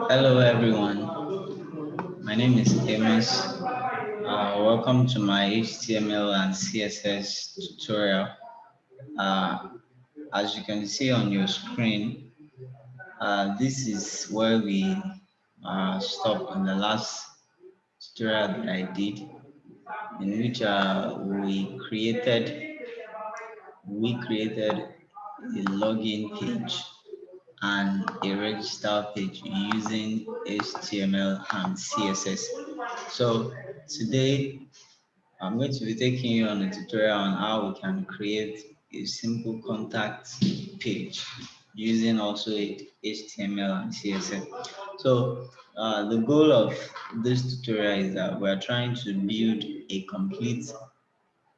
Hello everyone, my name is Amos. Welcome to my HTML and CSS tutorial. Uh, as you can see on your screen, this is where we stopped in the last tutorial that I did, in which we created a login page and a register page using HTML and CSS. So today I'm going to be taking you on a tutorial on how we can create a simple contact page using also HTML and CSS. So the goal of this tutorial is that we're trying to build a complete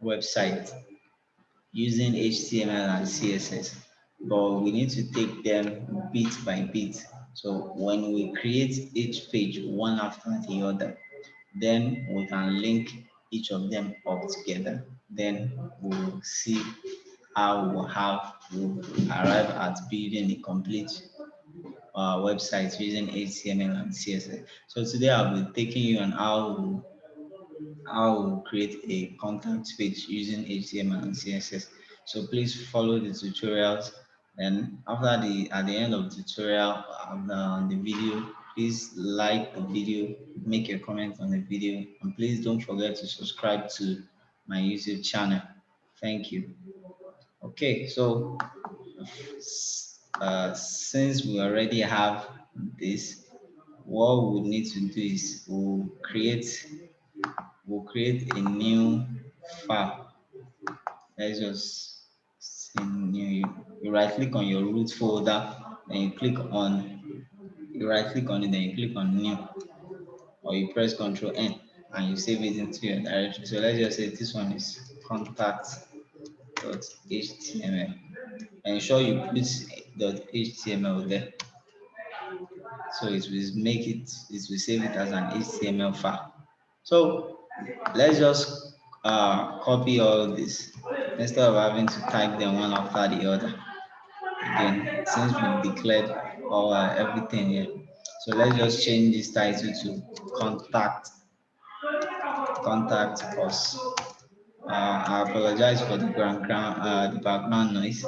website using HTML and CSS, but we need to take them bit by bit. So when we create each page one after the other, then we can link each of them up together. Then we'll see how we'll arrive at building a complete website using HTML and CSS. So today I'll be taking you on how we create a contact page using HTML and CSS. So please follow the tutorials. And at the end of the tutorial on the video, please like the video, make a comment on the video, and please don't forget to subscribe to my YouTube channel. Thank you. Okay, so since we already have this, what we need to do is we'll create a new file. Let's just say new. You right click on your root folder, then you right click on it, then you click on new, or you press Ctrl N and you save it into your directory. So let's just say this one is contact.html. Ensure you put .html there. So it will save it as an HTML file. So let's just copy all this instead of having to type them one after the other. Again, since we declared all everything here, so let's just change this title to contact us. I apologize for the background noise.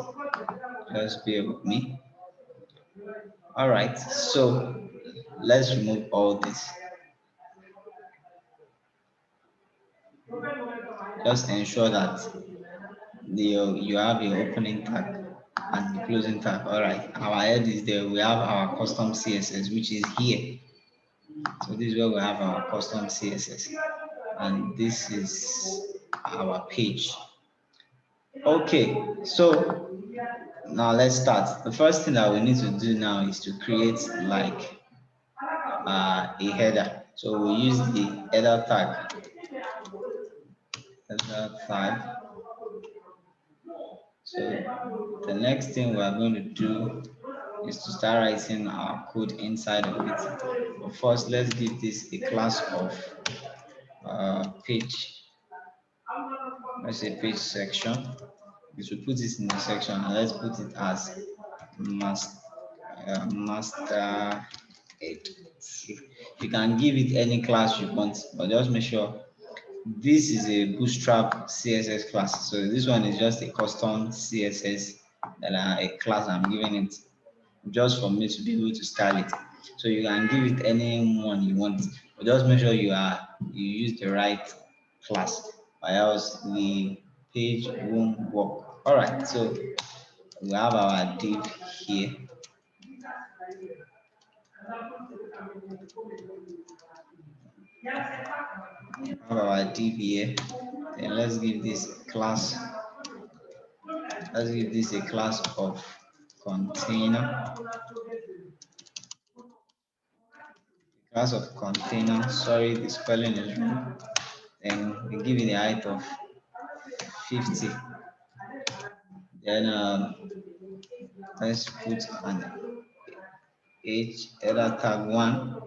Just bear with me. All right, so let's remove all this. Just ensure that you have your opening tag and the closing tag. All right, our head is there. We have our custom CSS, which is here. So this is where we have our custom CSS, and this is our page. Okay, so now let's start. The first thing that we need to do now is to create like a header. So we use the header tag. So the next thing we are going to do is to start writing our code inside of it. But first, let's give this a class of page. Let's say page section. We should put this in the section, and let's put it as master 8. You can give it any class you want, but just make sure this is a bootstrap CSS class. So this one is just a custom CSS a class I'm giving it just for me to be able to style it. So you can give it any one you want, but just make sure you use the right class, or else the page won't work. All right, so we have our div here. Have our div here. Then let's give this class. Let's give this a class of container. Class of container. Sorry, the spelling is wrong. Then we give it the height of 50. Then let's put an header tag 1.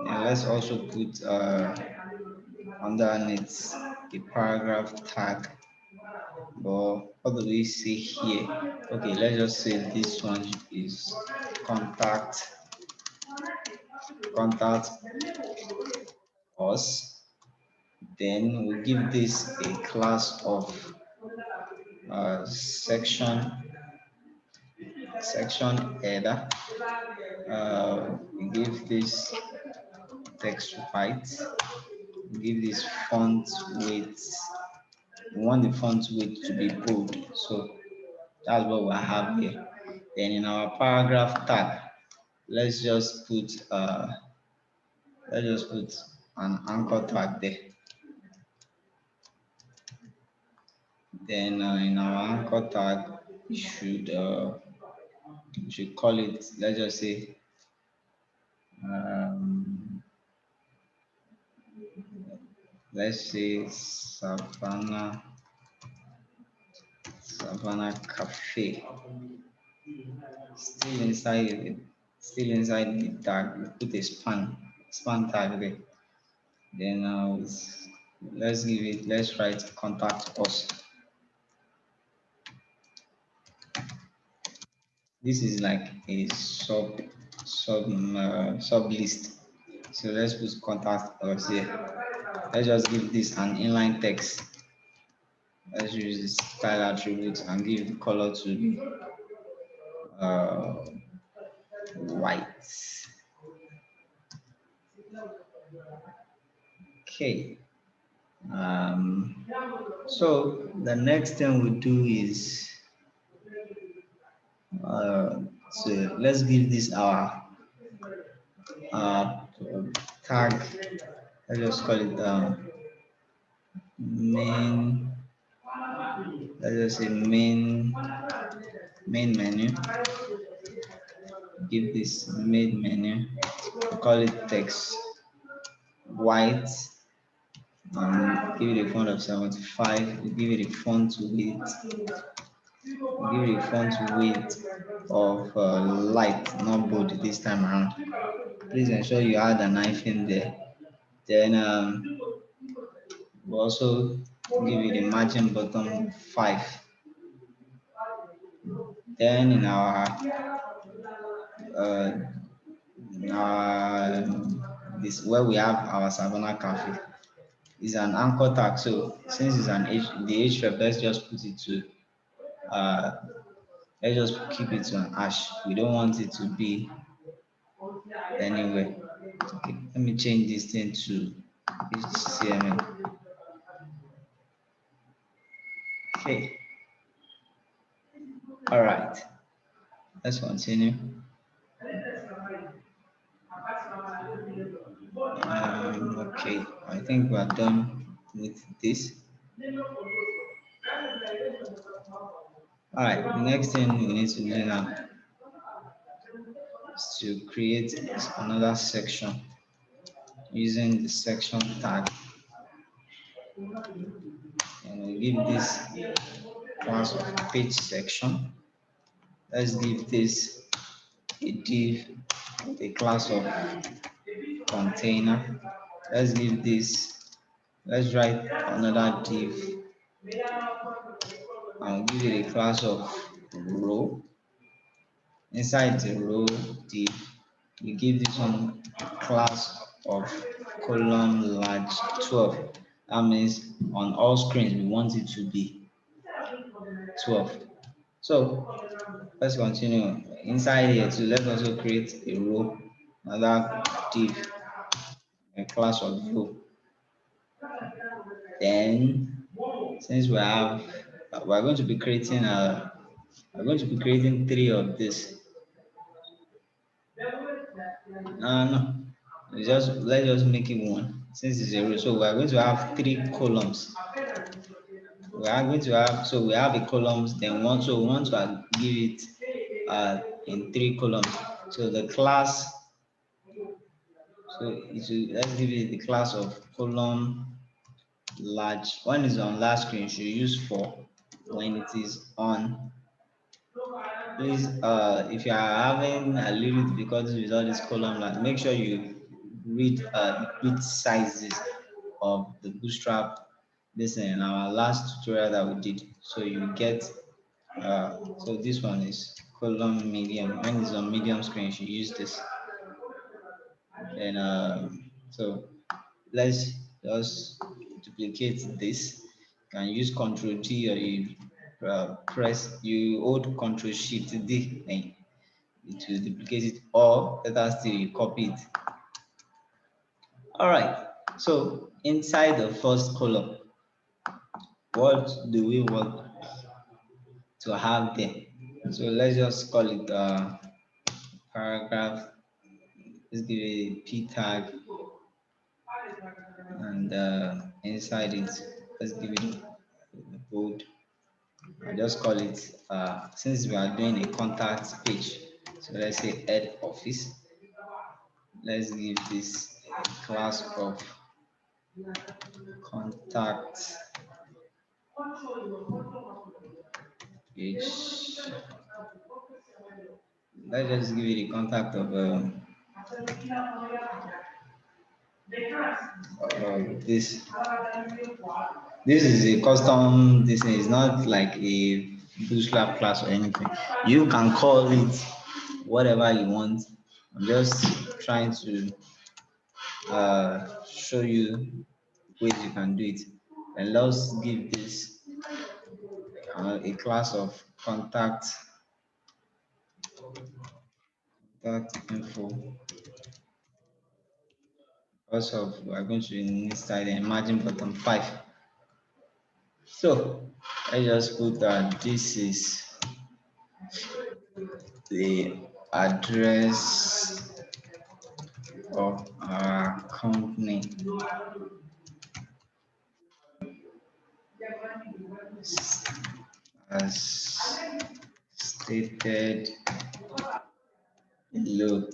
And let's also put underneath the paragraph tag But what do we see here? Okay, let's just say this one is contact contact us. Then we give this a class of section header. We give this text white. We give this font weight. We want the font weight to be bold. So that's what we have here. Then in our paragraph tag, let's just put an anchor tag there. Then in our anchor tag, we should call it. Let's just say um, let's say Savannah Cafe. Still inside it, still inside the tag, we put a span tag there. Then let's write contact us. This is like a sub list. So let's put contact us here. Let's just give this an inline text. Let's use the style attribute and give the color to be white. Okay. So the next thing we do is so let's give this our uh, tag. Let's just call it main. Let's just say main menu. Give this main menu. Call it text white. Give it a font of 75. Give it a font width. Give it a font width of light, not bold this time around. Please ensure you add an hyphen there. Then we also give it a margin bottom 5. Then in uh, this where we have our Savannah Cafe is an anchor tag. So since it's an the href, let's just put it to let's just keep it to an hash. We don't want it to be anywhere. Okay, let me change this thing to HTML. Okay. All right. Let's continue. Okay, I think we are done with this. All right, the next thing we need to do now is to create another section using the section tag. And we give this class of page section. Let's give this a div with a class of container. Let's give this, let's write another div and give it a class of row. Inside the row div, we give this one a class of column large 12. That means on all screens we want it to be 12. So let's continue. Inside here too, let's also create a row, another div, a class of row. Then since we're going to be creating three of this. No, let's just make it one since it's a row. So we are going to have three columns. We are going to have we have a columns, then we want to give it in three columns. So the class, let's give it the class of column large. When it's on large screen, you should use 4. When it is on, please if you are having a little difficulties with all this column large, make sure you read sizes of the bootstrap this in our last tutorial that we did. So you get so this one is column medium. When it's on medium screen, you should use this. And so let's just duplicate this. You can use Control G, or you you hold Control Shift D and it will duplicate it, or better still you copy it. All right, so inside the first column, what do we want to have there? So let's just call it paragraph. Let's give it a p tag, and inside it, let's give it a bold. I just call it since we are doing a contact page. So let's say head office. Let's give this a class of contact page. Let's just give it a contact of this. This is a custom. This is not like a bootstrap class or anything. You can call it whatever you want. I'm just trying to show you ways you can do it. And let's give this a class of contact info. Also, we are going to inside the margin button 5. So let's just put that this is the address of our company as stated below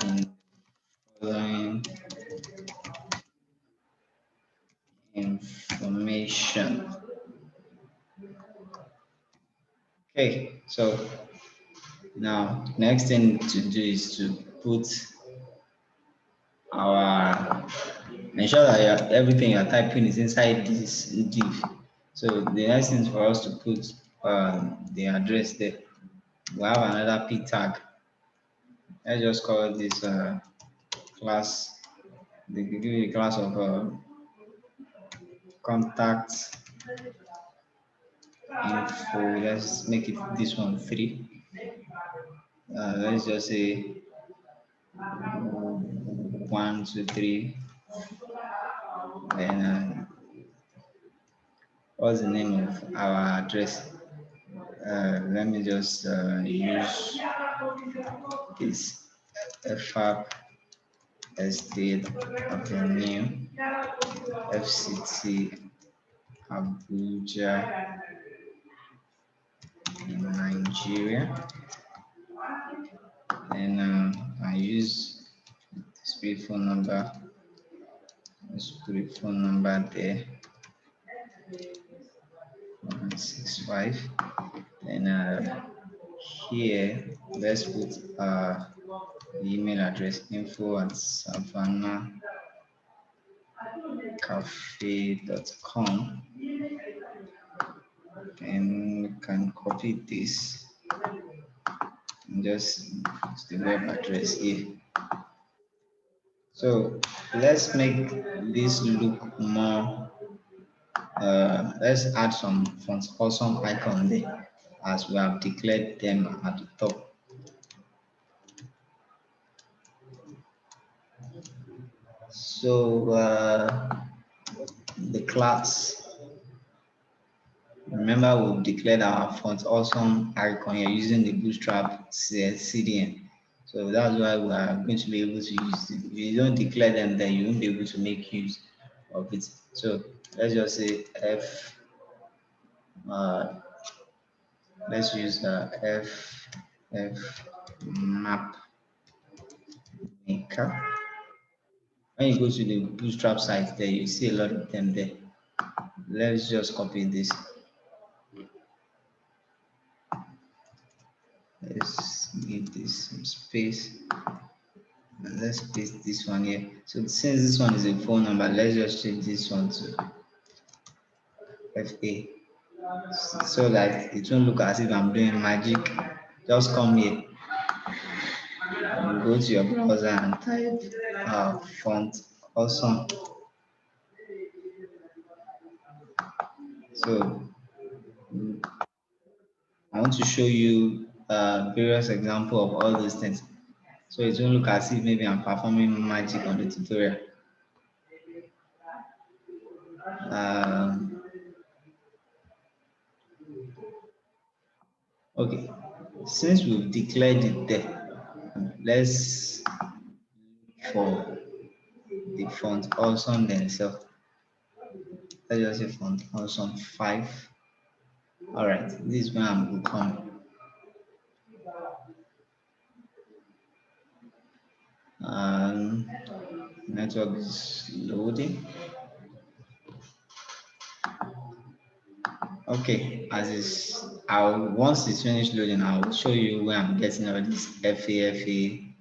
in following information. Okay, so now next thing to do is to put our ensure that everything you're typing is inside this div. So the next thing is for us to put the address there. We have another p tag. Let's just call this class. They give you a class of contact info. Let's make it this one 3. Let's just say 1, 2, 3. Then what's the name of our address? Let me just use this FAP Estate Avenue, FCT Abuja in Nigeria. And I use this phone number. Let's put a phone number there. 165. And here let's put the email address info@savannahcafe.com, and we can copy this and just use the web address here. So let's make this look more let's add some font awesome icon there, as we have declared them at the top. So the class, remember we've declared our font awesome icon here using the bootstrap CDN. So that's why we are going to be able to use it. If you don't declare them, then you won't be able to make use of it. So let's just say F, let's use F map maker. When you go to the bootstrap site there, you see a lot of them there. Let's just copy this. Let's give this some space. And let's paste this one here. So since this one is a phone number, let's just change this one to FA, so that it won't look as if I'm doing magic. Just come here, go to your browser and type font awesome. So I want to show you various examples of all those things. So it won't look as if maybe I'm performing magic on the tutorial. Um, okay, since we've declared it there, let's for the font awesome themselves. Let's just say font awesome 5. All right, this is where I'm becoming. Um, Network is loading. Okay, as is, I'll once it's finished loading, I'll show you where I'm getting all this FAFA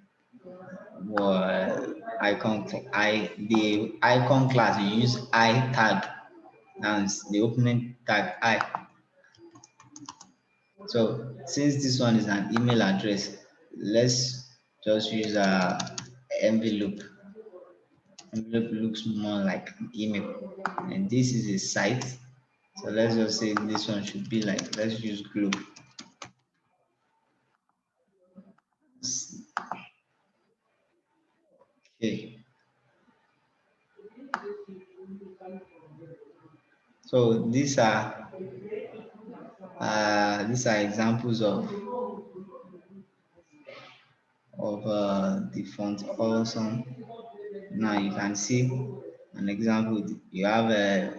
icon. The icon class you use I tag. Now it's the opening tag I. So since this one is an email address, let's just use a envelope. Envelope looks more like an email, and this is a site. So let's just say this one should be like, let's use globe. Okay. So these are examples of the font awesome. Now you can see an example. You have a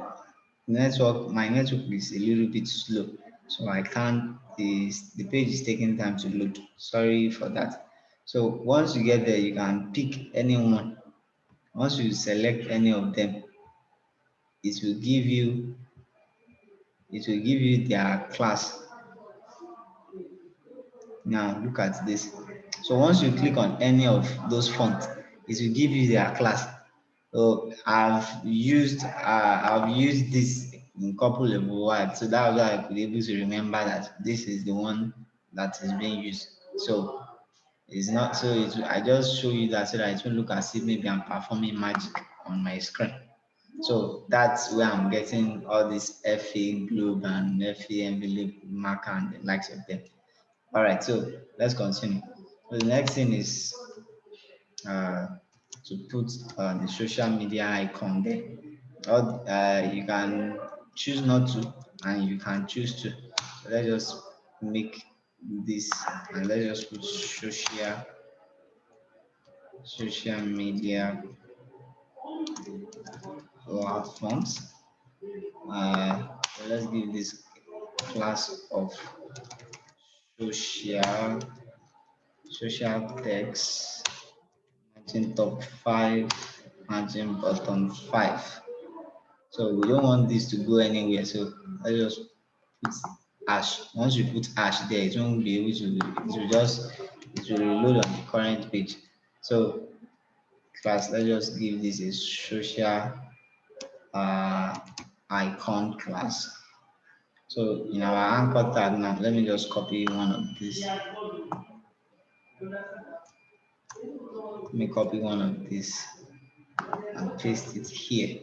network. My network is a little bit slow, so I can't. The page is taking time to load. Sorry for that. So once you get there, you can pick any one. Once you select any of them, it will give you their class. Now look at this. So once you click on any of those fonts, it will give you their class. So I've used this in couple of words, so that was why I could be able to remember that this is the one that is being used. So it's not so it's I just show you that so that it will look as if maybe I'm performing magic on my screen. So that's where I'm getting all this FA globe and FA envelope marker and the likes of them. All right, so let's continue. So the next thing is uh, to put the social media icon there. Or you can choose not to, and you can choose to. So let's just make this, and let's just put social media platforms. So let's give this class of social text, margin top 5, margin bottom 5. So we don't want this to go anywhere. So let's just put hash. Once you put hash there, it won't be able to. It will reload on the current page. So class, let's just give this a social uh, icon class. So in our anchor tag now, let me just copy one of these. Let me copy one of these and paste it here.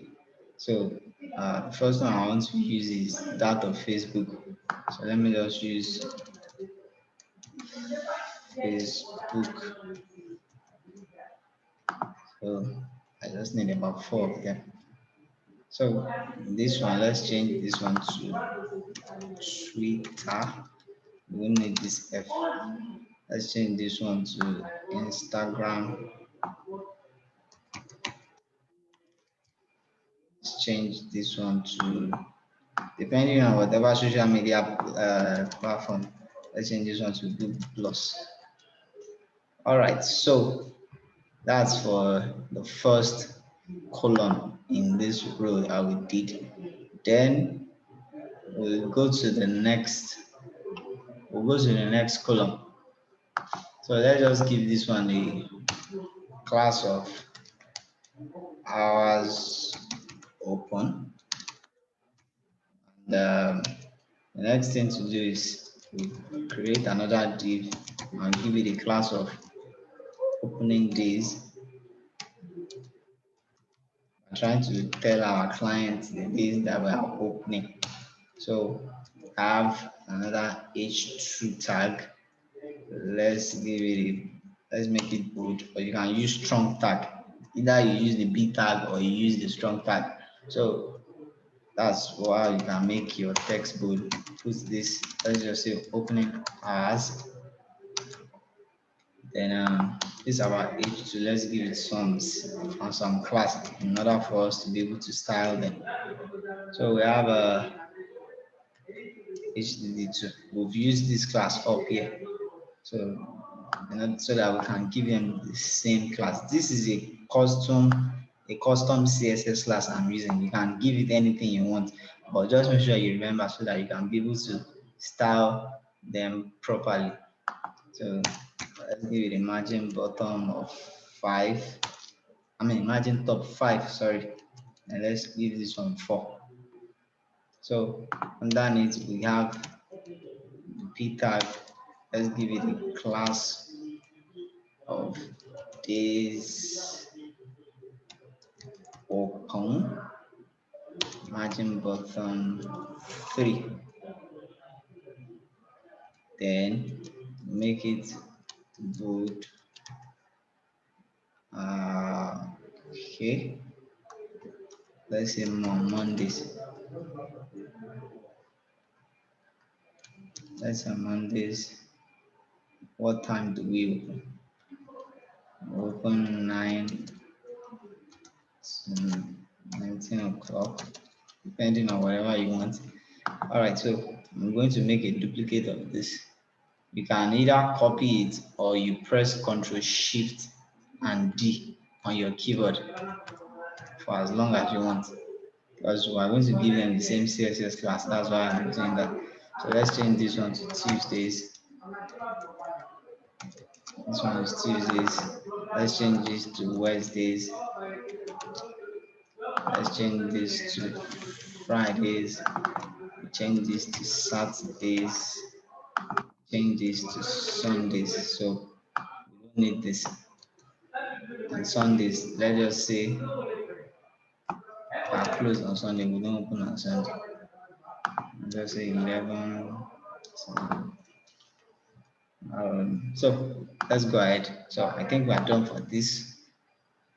So the first one I want to use is that of Facebook. So let me just use Facebook. So I just need about 4 of them. So this one, let's change this one to Twitter. We won't need this F. Let's change this one to Instagram. Let's change this one to, depending on whatever social media platform, let's change this one to Google Plus. All right, so that's for the first column in this row that we did. Then we'll go to the next column. So let's just give this one a class of hours open. The next thing to do is we create another div and give it a class of opening days. We're trying to tell our clients the days that we are opening. So have another h2 tag. Let's make it bold, or you can use strong tag. Either you use the B tag or you use the strong tag. So that's why you can make your text bold. Put this, let's just say opening hours. Then this is our h2. Let's give it some class in order for us to be able to style them. So we have a HDD2. We've used this class up here. So so that we can give them the same class. This is a custom CSS class I'm using. You can give it anything you want, but just make sure you remember so that you can be able to style them properly. So let's give it a margin bottom of 5. Margin top 5, sorry. And let's give this one 4. So underneath we have the p tag. Let's give it a class of days open, margin bottom 3. Then make it bold. Okay, let's say Mondays. Let's say Mondays. What time do we open? Open 9 to 19 o'clock, depending on whatever you want. All right, so I'm going to make a duplicate of this. You can either copy it or you press Ctrl Shift and D on your keyboard for as long as you want, because we are going to give them the same CSS class. That's why I'm doing that. So let's change this one to Tuesdays. This one is Tuesdays. Let's change this to Wednesdays. Let's change this to Fridays. Change this to Saturdays. Change this to Sundays. So we don't need this. And Sundays, let's just say are closed on Sunday. We don't open on Sunday. Just say 11. So let's go ahead. So I think we are done for this.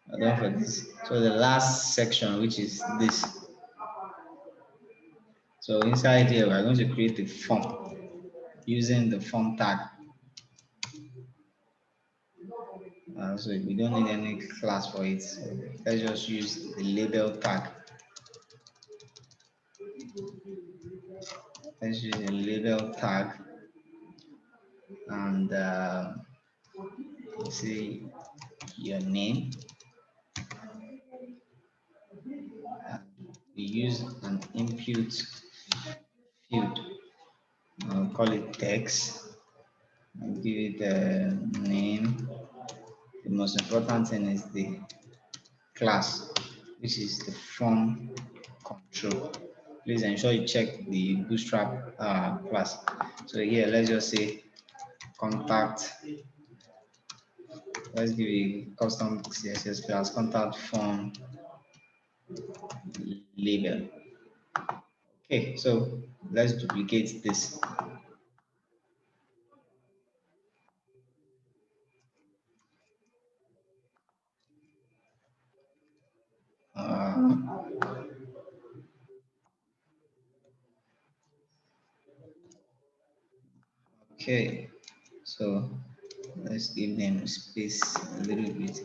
We're done for this. So the last section, which is this. So inside here, we're going to create a form using the form tag. So we don't need any class for it. So let's just use the label tag. Let's use the label tag and say your name. We use an input field. I'll call it text. I'll give it a name. The most important thing is the class, which is the form control. Please ensure you check the bootstrap class. So here, let's just say contact. Let's give a custom CSS class contact form label. Okay, so let's duplicate this. Okay, so let's give them space a little bit.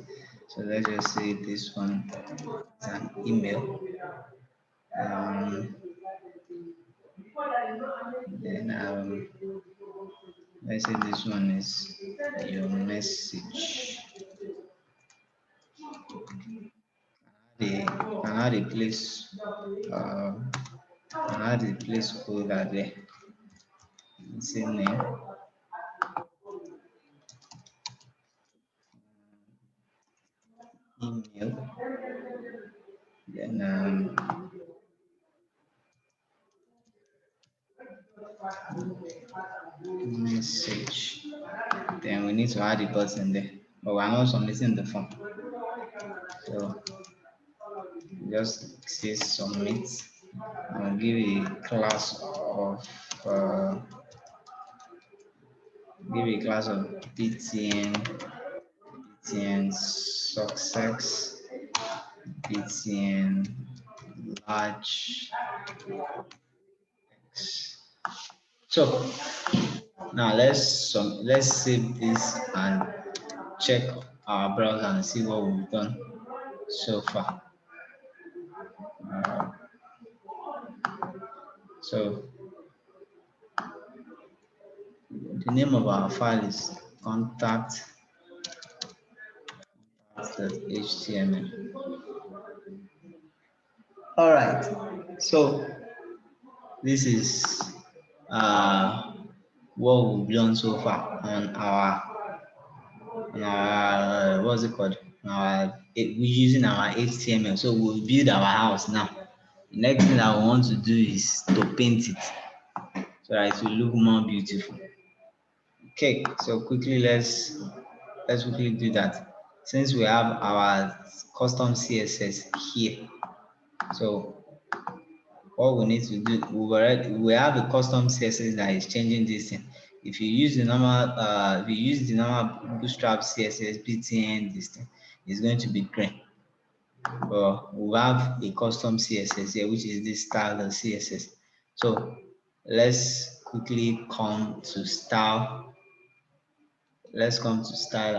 So let's just say this one is an email. Then let's say this one is your message. Can add a place. Can add a placeholder there. Same name. Email. Then message. Then we need to add a button there, but we're not submitting the form. So just say submit. I'll give a class of BTN success, BTN large X. So now let's save this and check our browser and see what we've done so far. So the name of our file is contact.html. All right. So this is what we've done so far on our what's it called? We're using our HTML. So we'll build our house now. The next thing that we want to do is to paint it so that it will look more beautiful. Okay, so quickly let's quickly do that. Since we have our custom CSS here, so what we need to do, we have a custom CSS that is changing this thing. If you use the normal bootstrap CSS BTN, this thing is going to be green. But we have a custom CSS here, which is this style CSS. So let's quickly come to style. Let's come to style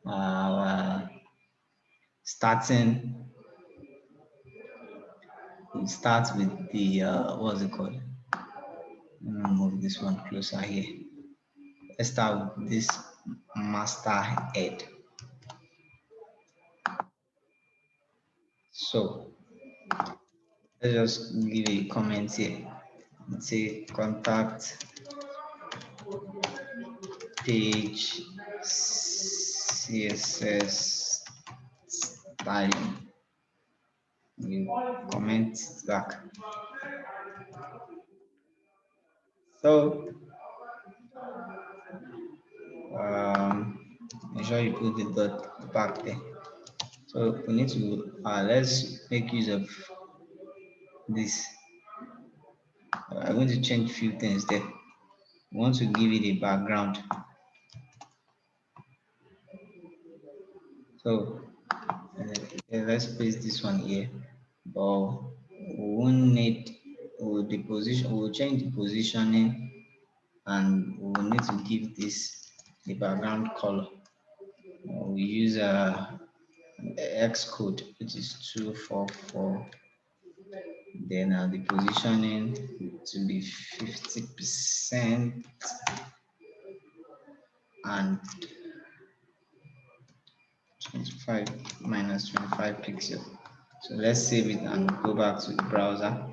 our starting. We start with the what's it called? Let me move this one closer here. Let's start with this master head. So let's just give a comment here and say contact page CSS styling. You comment back. So make sure you put the dot back there. So we need to let's make use of this. I'm going to change a few things there. We want to give it a background. So let's paste this one here. But we won't need we'll change the positioning, and we'll need to give this the background color. We use X code, which is 244. Then the positioning to be 50% and 25 minus 25 pixel. So let's save it and go back to the browser.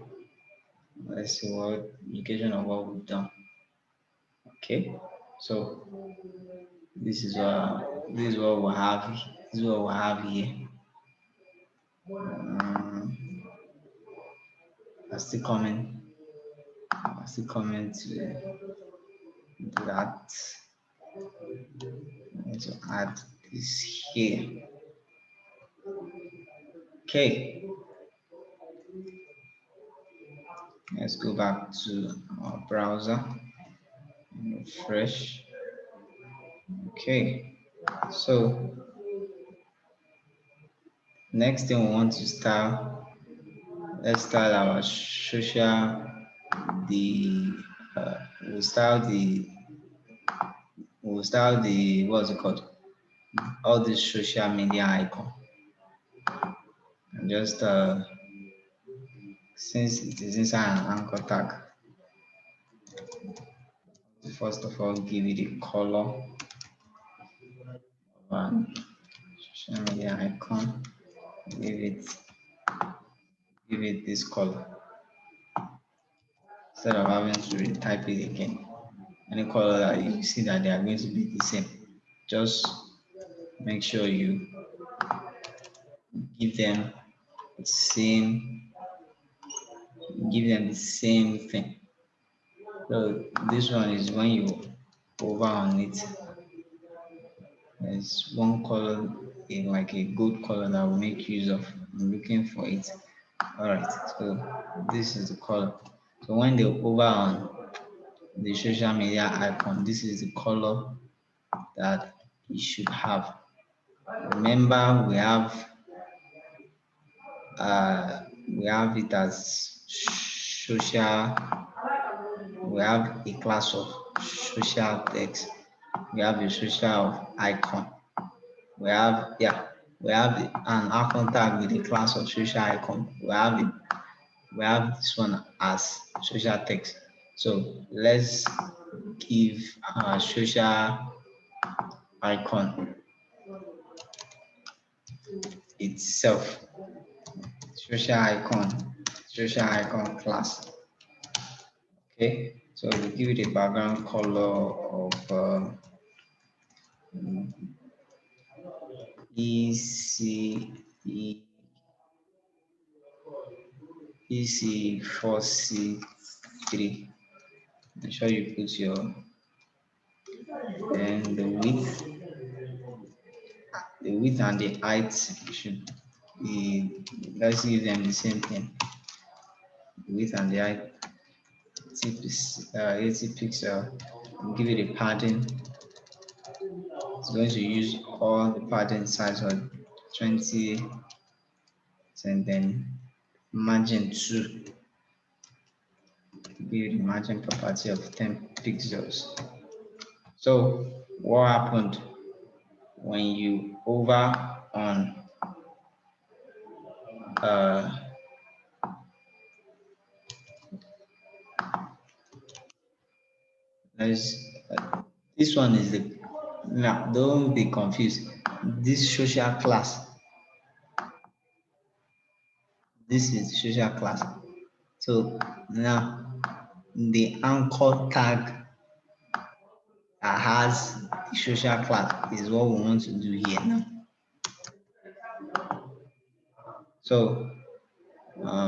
Let's see what indication of what we've done. Okay, so this is what we have. This is what we have here. I still comment to that. I need to add this here. Okay. Let's go back to our browser and refresh. Okay. So next thing we want to style. Let's style our social. We'll style the what's it called? All this social media icon. And just since it is inside an anchor tag, first of all give it a color of an social media icon. Give it this color instead of having to retype it again. Any color that you see that they are going to be the same, just make sure you give them the same thing. So this one is when you over on it. There's one color, like a good color that will make use of. I'm looking for it. All right. So this is the color. So when they over on the social media icon, this is the color that you should have. Remember, uh, we have it as social. We have a class of social text. We have a social icon. We have an icon tag with a class of social icon. We have this one as social text. So let's give our social icon itself, social icon class. Okay, so we give it a background color of EC EC4C3. Make sure you put your and the width and the height should be, let's give them the same thing. The width and the height 80 pixel. Give it a padding. It's going to use all the padding size of 20 and then margin 2. Give it a margin property of 10 pixels. So what happened when you over on uh, let's, this one is the, now don't be confused. This social class, this is the social class. So now the anchor tag that has the social class is what we want to do here now. So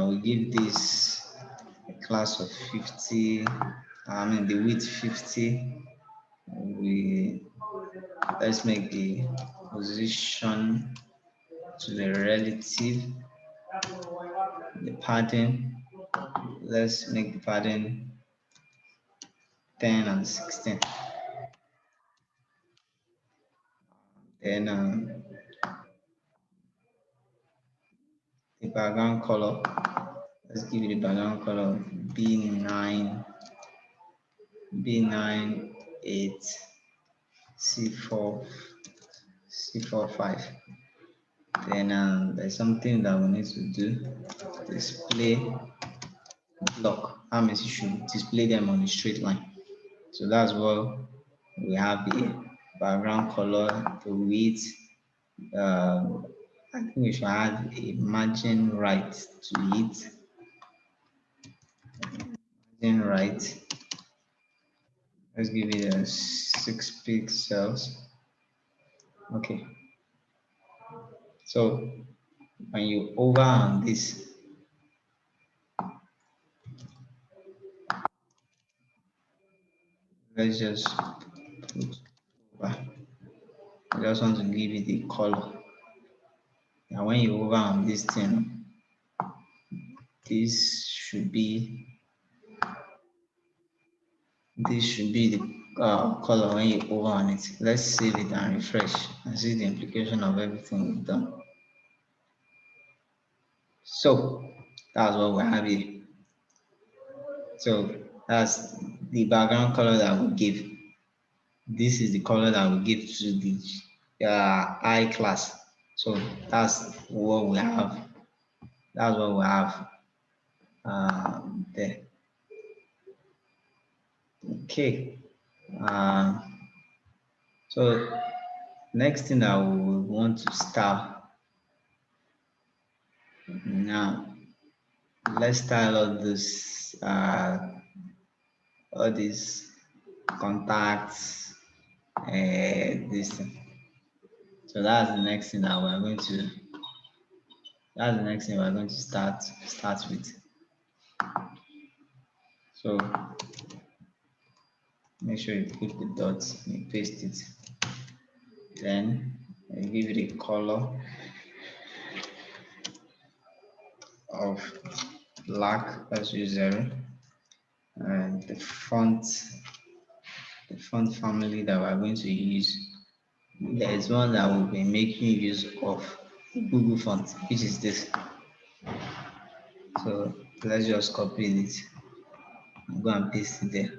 we give this a class of 50, I mean the width 50. We let's make the position to the relative, the padding. Let's make the padding 10 and 16. Then the background color, let's give it the background color of B9, B9, 8, C4, C45. Then there's something that we need to do. Display block. That means you should display them on a straight line. So that's what we have here. Background color, the width. I think we should add a margin right to it. Margin right. Let's give it a 6 pixels. Okay. So when you over on this, let's just put over. I just want to give it a color. Now when you over on this thing, this should be the color when you over on it. Let's save it and refresh and see the implication of everything we've done. So that's what we have here. So that's the background color that we give. This is the color that we give to the I class. So that's what we have. That's what we have there. Okay. So next thing that we want to start now. Let's style all these contacts, this thing. So that's the next thing that we're going to. That's the next thing we're going to start with. So Make sure you put the dots and you paste it. Then I give it a color of black as usual, and the font family that we're going to use. There is one that will be making use of Google font, which is this. So let's just copy it and go and paste it there.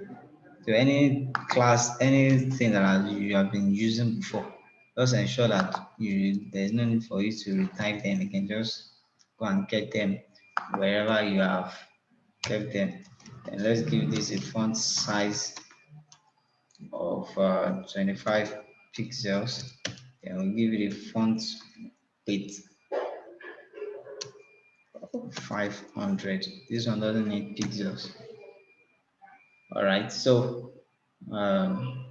So any class, anything that you have been using before, just ensure that there's no need for you to retype them. You can just go and get them wherever you have kept them. And let's give this a font size of 25 pixels. Then we'll give it a font width of 500. This one doesn't need pixels. All right, so um,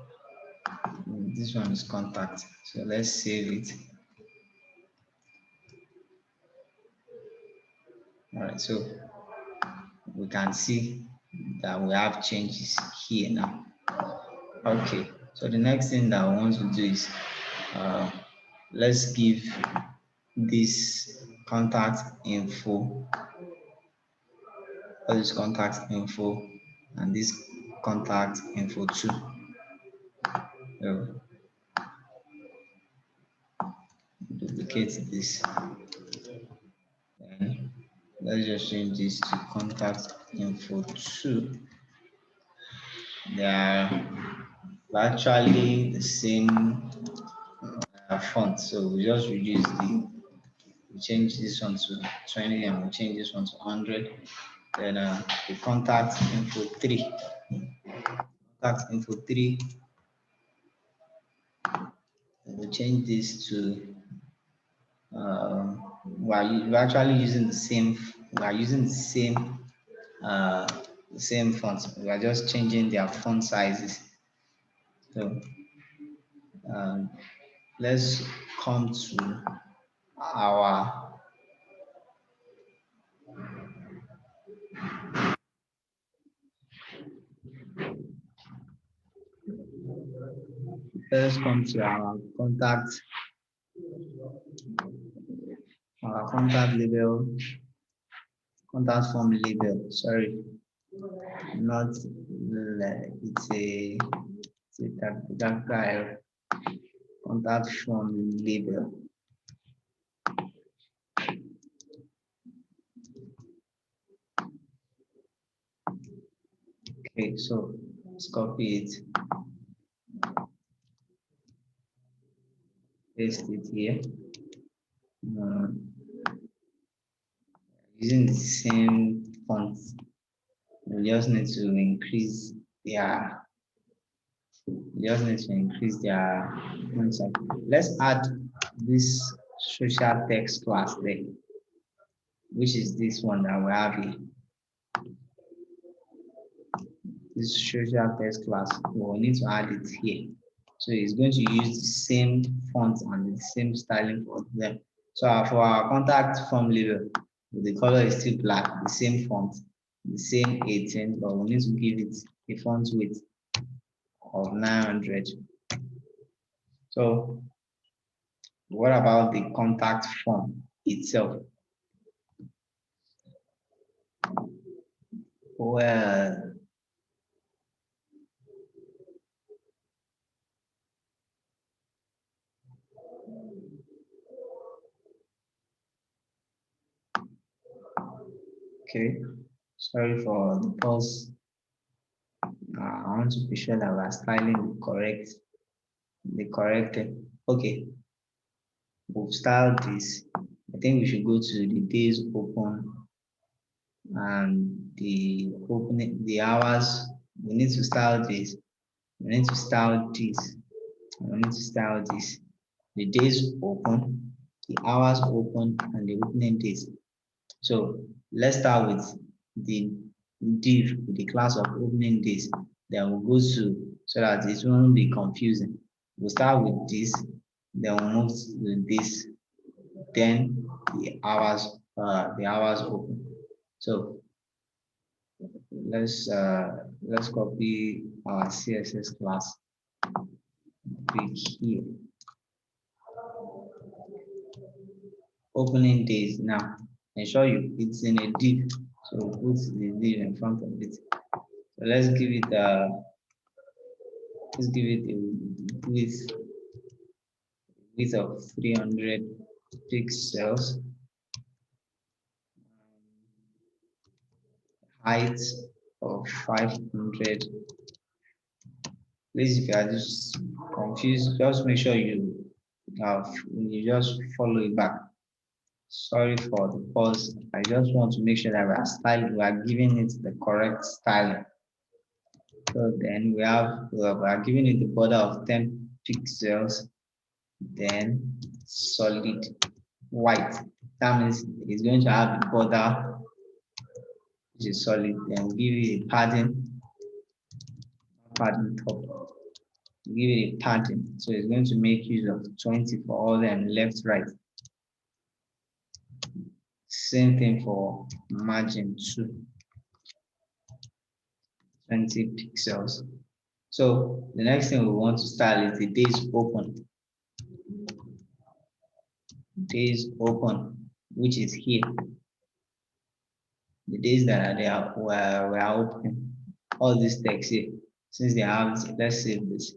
this one is contact. So let's save it. All right, so we can see that we have changes here now. Okay, so the next thing that I want to do is let's give this contact info, all this contact info, and this contact info too. So duplicate this. Then let's just change this to contact info 2. They are virtually the same font, so we just reduce we change this one to 20 and we change this one to 100. Then the contact info 3, we change this to we're actually using the same, we are using uh, the same font. We are just changing their font sizes. So um, let's come to our contact label, contact form label. Sorry, not it's a tactile contact form label. Okay, so let's copy it, paste it here. Using the same font, we just need to increase their font size. Let's add this social text class there, which is this one that we have here. This social text class, we need to add it here. So it's going to use the same font and the same styling for them. So for our contact form label, the color is still black, the same font, the same 18, but we need to give it a font width of 900. So what about the contact form itself? Well, okay, sorry for the pause. I want to be sure that we're styling the correct. Okay, we've styled this. I think we should go to the days open and the hours. We need to style this. We need to style this. We need to style this. The days open, the hours open, and the opening days. So let's start with the div with the class of opening days. Then we'll go to so that it won't be confusing. We'll start with this, then we'll move to this, then the hours open. So let's copy our CSS class. Click here. Opening days now. Ensure it's in a div. So put the div in front of it. So let's give it a width of 300 pixels, height of 500. Please, if you are just confused, just make sure you just follow it back. Sorry for the pause. I just want to make sure that we are giving it the correct styling. So then we are giving it the border of 10 pixels, then solid white. That means it's going to have the border which is solid. Then we'll give it a padding top. We'll give it a padding. So it's going to make use of 20 for all them left, right. Same thing for margin 2, 20 pixels. So the next thing we want to style is the days open. Days open, which is here. The days that are there were open. All this text here, since they have it, let's save this.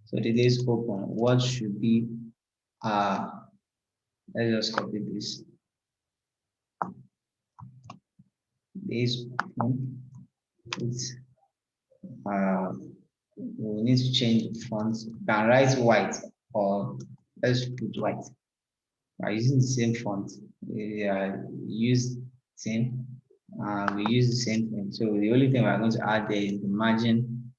So the days open, what should be let's just copy this. Days open, it's we need to change the font. You can write white or let's put white. By using the same font, we use same. We use the same thing. So the only thing we're going to add there is the margin.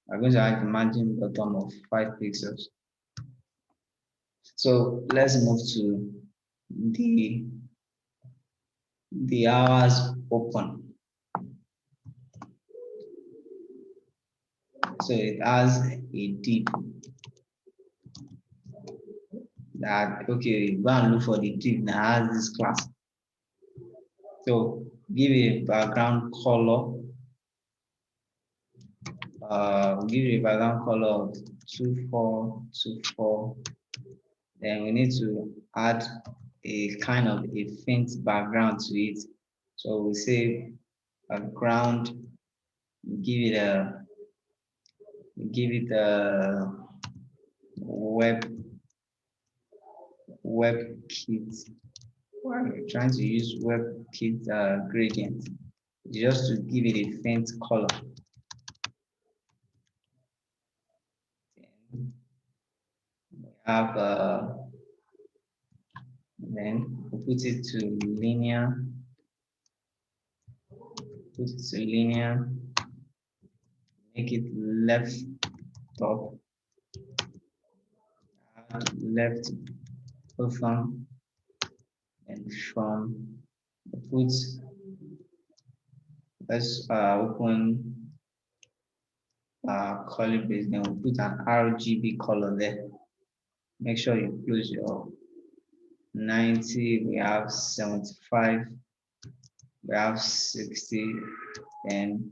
We're going to add the margin bottom of 5 pixels. So let's move to the hours open. So it has a div that, okay, go and look for the div that has this class. So give it a background color. Give it a background color of 2424. Then we need to add a kind of a faint background to it. So we say background, give it a web kit. We're trying to use web kit gradient just to give it a faint color. We have then we'll put it to linear. Put it to linear. Make it left top. Add left bottom, and from put let's open curly brace, then we'll put an RGB color there. Make sure you close your 90, we have 75, we have 60, and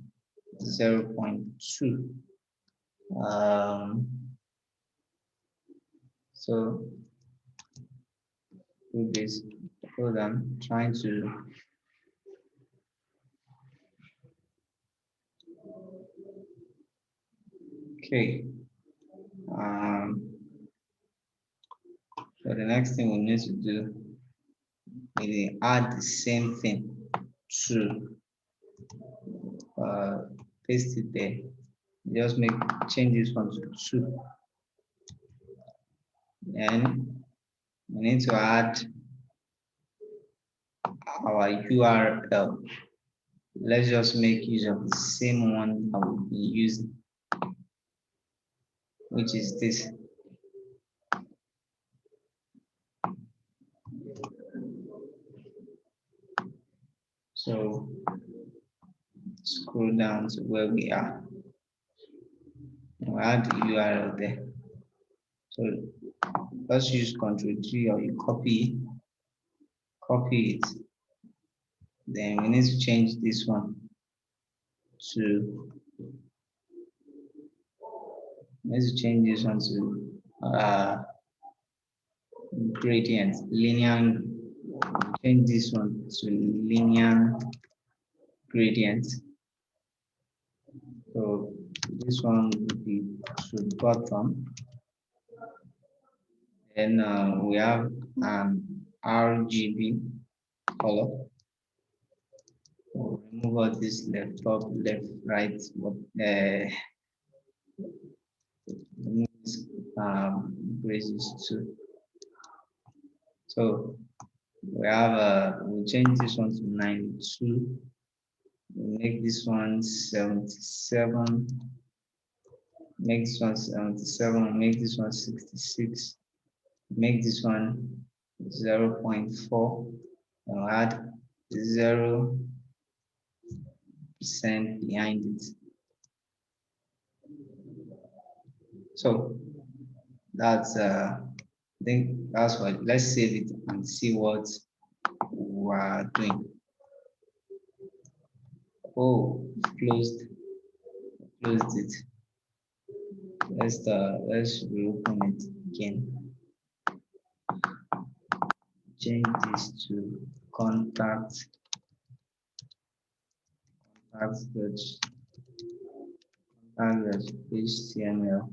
0.2. So do this. Hold on, trying to okay. So the next thing we need to do is add the same thing to paste it there. Just change this one to 2. And we need to add our URL. Let's just make use of the same one that we'll be using, which is this. So scroll down to where we are. And we'll add the URL there. So let's use Ctrl+G, or you copy it. Then we need to change this one to, let's change this one to gradient, linear, change this one to linear gradient. So this one would be to bottom. Then we have RGB color. We'll remove all this left, top, left, right, remove this braces too. So we have we'll change this one to 92. We'll make this one 77. Make this one 77. Make this one 66. Make this one 0.4. I'll add 0% behind it. So that's I think that's what. Let's save it and see what we are doing. Oh, closed it. Let's reopen it again. Change this to contact HTML.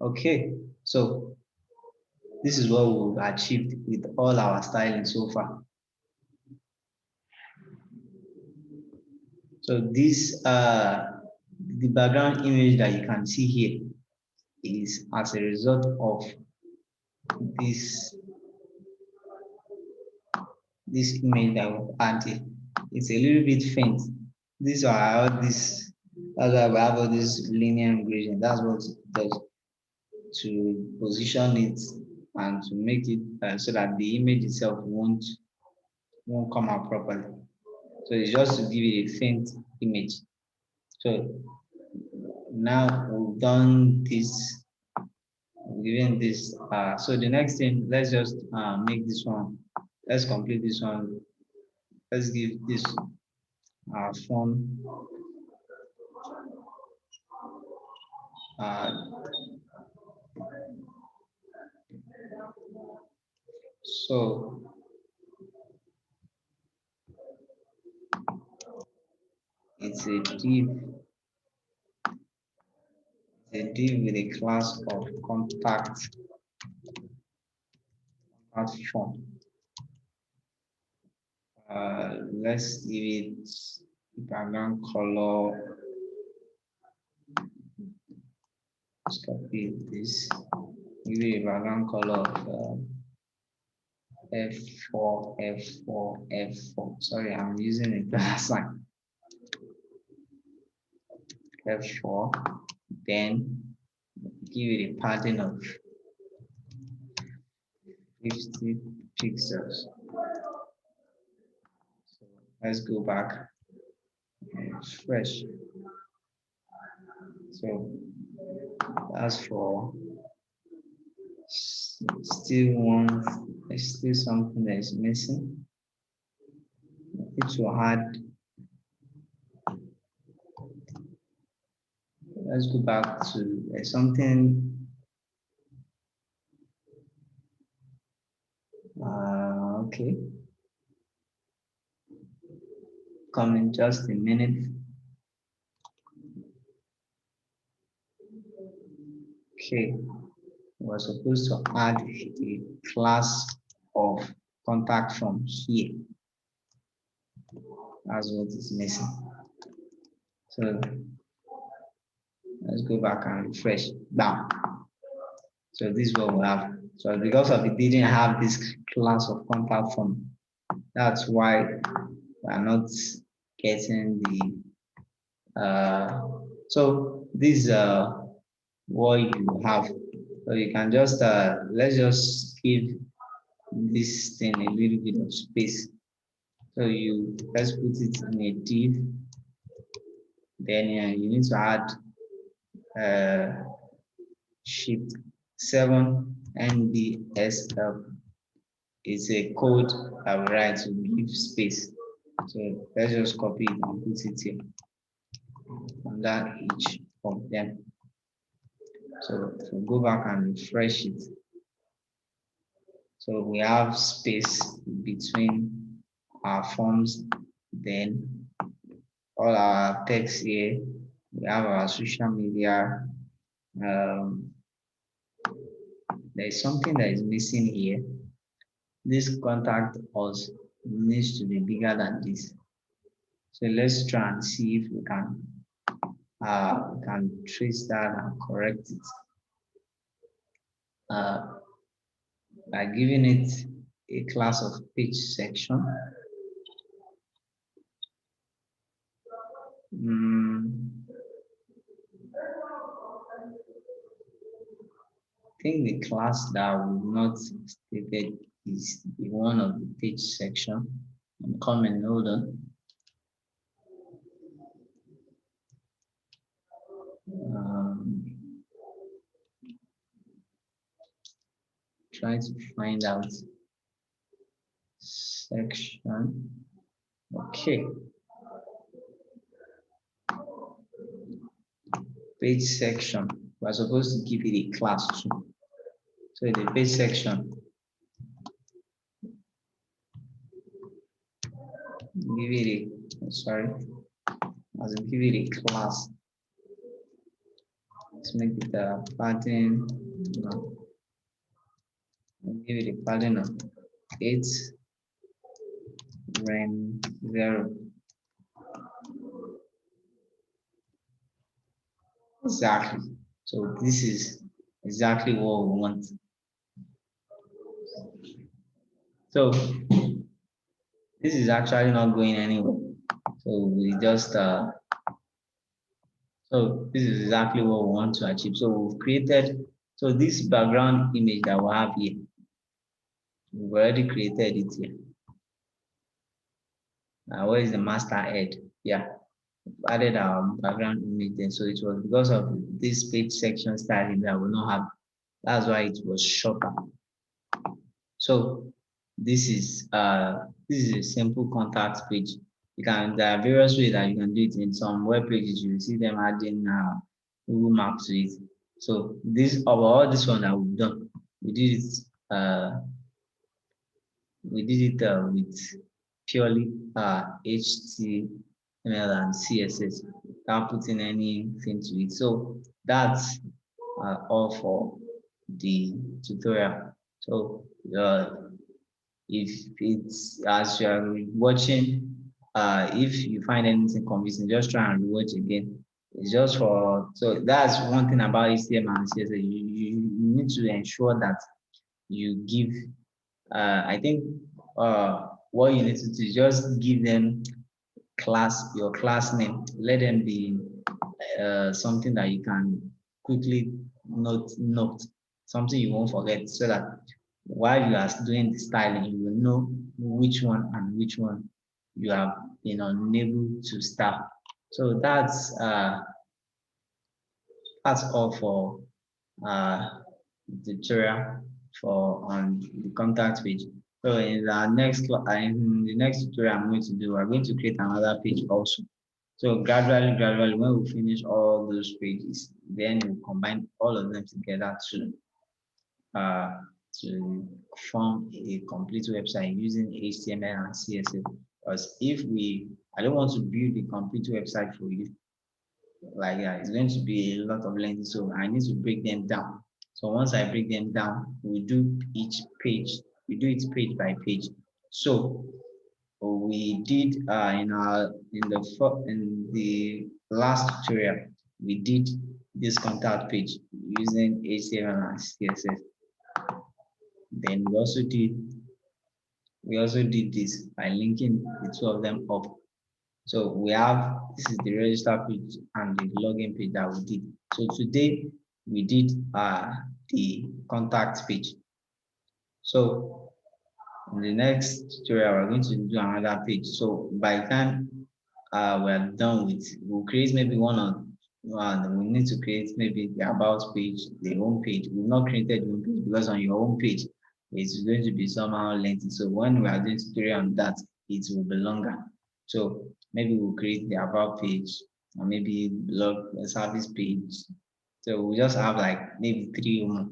Okay, so this is what we've achieved with all our styling so far. So this the background image that you can see here is as a result of this image that we've added. It's a little bit faint. These are all this. That's why we have all this linear gradient. That's what it does to position it and to make it so that the image itself won't come out properly. So it's just to give it a faint image. So now we've done this, given this. So the next thing, let's just make this one. Let's complete this one. Let's give this form. So it's a div. It's a div with a class of contact form. Let's give it background color. Let's copy this. Give it a background color of F4, F4, F4. Sorry, I'm using a class sign. F4. Then give it a padding of 50 pixels. So let's go back. Fresh. So that's for still something that is missing. It will add. Let's go back to something. Okay. Come in just a minute. Okay. We're supposed to add a class of contact from here. That's what is missing. So let's go back and refresh. Down. So this is what we have. So because of it didn't have this class of contact form, that's why we are not getting the. So this is what you have. So you can just let's just give this thing a little bit of space. So let's put it in a div. Then you need to add shift 7 NDSL. It's a code I will write to give space. So let's just copy it and put it here. under each of them. So if we go back and refresh it, so we have space between our forms, then all our text here. We have our social media. There's something that is missing here. This contact us needs to be bigger than this. So let's try and see if we can trace that and correct it by giving it a class of page section. I think the class that we've not stated is the one of the page section. I'm coming, hold on. Try to find out section. Okay. Page section. We're supposed to give it a class too. So the page section, give it a, sorry, as in give it a class. Let's make it a pattern. No. Give it a pattern of 8 ren 0. Exactly. So this is exactly what we want. So this is actually not going anywhere. So we just so this is exactly what we want to achieve. So we've created, so this background image that we have here, we've already created it here. Where is the master head? Yeah, we've added our background image there. So it was because of this page section styling that we not have. That's why it was shorter. So this is a simple contact page. You can, there are various ways that you can do it. In some web pages, you see them adding Google Maps to it. So this, all this one that we've done, we did it with purely HTML and CSS without putting anything to it. So that's all for the tutorial. So if it's as you are watching, if you find anything confusing, just try and watch again. It's just for, so that's one thing about HTML and CSS. You need to ensure that you give, I think what you need to do is just give them your class name. Let them be something that you can quickly note, something you won't forget, so that while you are doing the styling, you will know which one and which one you have been unable to start. So that's all for the tutorial for on the contact page. So in the next tutorial I'm going to do, we're going to create another page also. So gradually, when we finish all those pages, then we combine all of them together uh, to form a complete website using HTML and CSS. Because I don't want to build a complete website for you like that. It's going to be a lot of length, so I need to break them down. So once I break them down, we do each page. We do it page by page. So we did in the last tutorial, we did this contact page using HTML and CSS. Then we also did this by linking the two of them up. So we have, this is the register page and the login page that we did. So today we did the contact page. So in the next tutorial, we're going to do another page. So by the time we're done with, we'll create maybe one. We need to create maybe the about page, the home page. We've not created the home page because on your home page, it's going to be somehow lengthy. So when we are doing tutorial on that, it will be longer. So maybe we'll create the about page or maybe blog a service page. So we just have like maybe three more.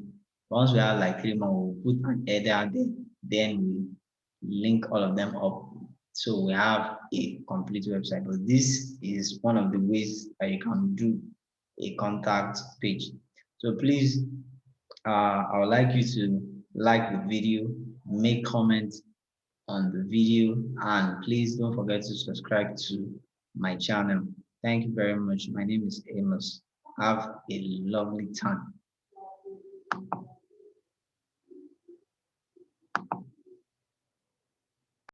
Once we have like three more, we'll put an header there. Then we link all of them up. So we have a complete website. But this is one of the ways that you can do a contact page. So please, I would like you to like the video, make comments on the video, and please don't forget to subscribe to my channel. Thank you very much. My name is Amos. Have a lovely time.